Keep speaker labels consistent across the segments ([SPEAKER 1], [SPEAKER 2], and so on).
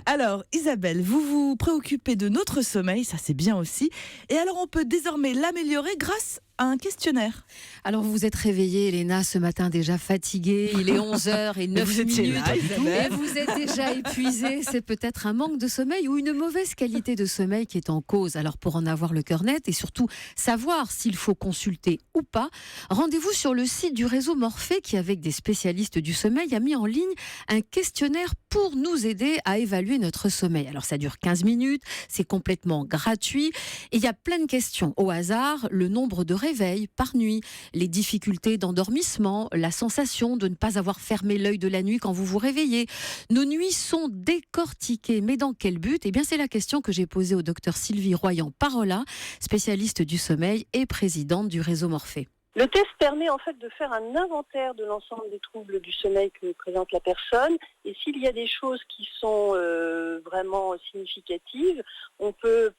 [SPEAKER 1] Alors, Isabelle, vous vous préoccupez de notre sommeil, ça c'est bien aussi. Et alors, on peut désormais l'améliorer grâce à un questionnaire.
[SPEAKER 2] Alors vous vous êtes réveillée, Elena, ce matin déjà fatiguée. Il est 11h09
[SPEAKER 1] vous étiez
[SPEAKER 2] minutes.
[SPEAKER 1] là,
[SPEAKER 2] Et
[SPEAKER 1] Isabelle.
[SPEAKER 2] vous êtes déjà épuisée. C'est peut-être un manque de sommeil ou une mauvaise qualité de sommeil qui est en cause. Alors pour en avoir le cœur net et surtout savoir s'il faut consulter ou pas, rendez-vous sur le site du réseau Morphée qui, avec des spécialistes du sommeil, a mis en ligne un questionnaire pour nous aider à évaluer notre sommeil. Alors ça dure 15 minutes, c'est complètement gratuit et il y a plein de questions au hasard, le nombre de réveils par nuit, les difficultés d'endormissement, la sensation de ne pas avoir fermé l'œil de la nuit quand vous vous réveillez. Nos nuits sont décortiquées, mais dans quel but ? Eh bien, c'est la question que j'ai posée au docteur Sylvie Royan-Parola, spécialiste du sommeil et présidente du réseau Morphée.
[SPEAKER 3] Le test permet en fait de faire un inventaire de l'ensemble des troubles du sommeil que présente la personne. Et s'il y a des choses qui sont vraiment significatives, on peut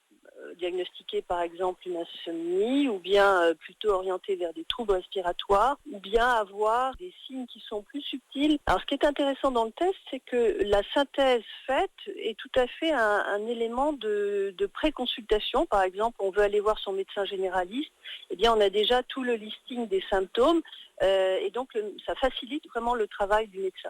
[SPEAKER 3] diagnostiquer par exemple une insomnie ou bien plutôt orienter vers des troubles respiratoires ou bien avoir des signes qui sont plus subtils. Alors ce qui est intéressant dans le test, c'est que la synthèse faite est tout à fait un élément de pré-consultation. Par exemple, on veut aller voir son médecin généraliste, eh bien on a déjà tout le listing des symptômes et donc ça facilite vraiment le travail du médecin.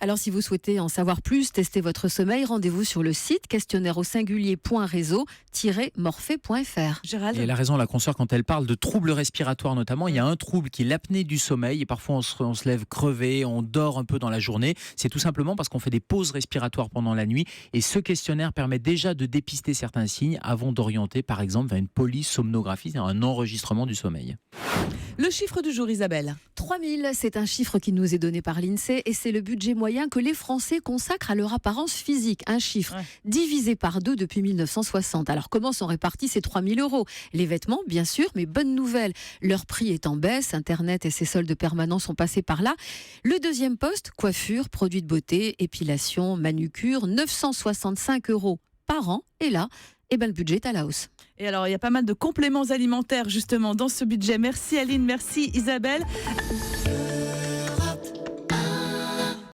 [SPEAKER 2] Alors si vous souhaitez en savoir plus, tester votre sommeil, rendez-vous sur le site questionnaire-au-singulier.réseau-morphée.fr.
[SPEAKER 1] Gérald.
[SPEAKER 4] Et elle a raison, la consoeur, quand elle parle de troubles respiratoires notamment. Il y a un trouble qui est l'apnée du sommeil et parfois on se lève crevé, on dort un peu dans la journée. C'est tout simplement parce qu'on fait des pauses respiratoires pendant la nuit et ce questionnaire permet déjà de dépister certains signes avant d'orienter par exemple vers une polysomnographie, c'est-à-dire un enregistrement du sommeil.
[SPEAKER 1] Le chiffre du jour, Isabelle.
[SPEAKER 2] 3000, c'est un chiffre qui nous est donné par l'INSEE et c'est le budget moyen que les Français consacrent à leur apparence physique. Un chiffre divisé par 2 depuis 1960. Alors comment sont répartis ces 3000 euros ? Les vêtements, bien sûr, mais bonne nouvelle, leur prix est en baisse. Internet et ses soldes permanents sont passés par là. Le deuxième poste, coiffure, produits de beauté, épilation, manucure, 965 euros par an. Et là, le budget est à la hausse.
[SPEAKER 1] Et alors, il y a pas mal de compléments alimentaires justement dans ce budget. Merci Aline, merci Isabelle.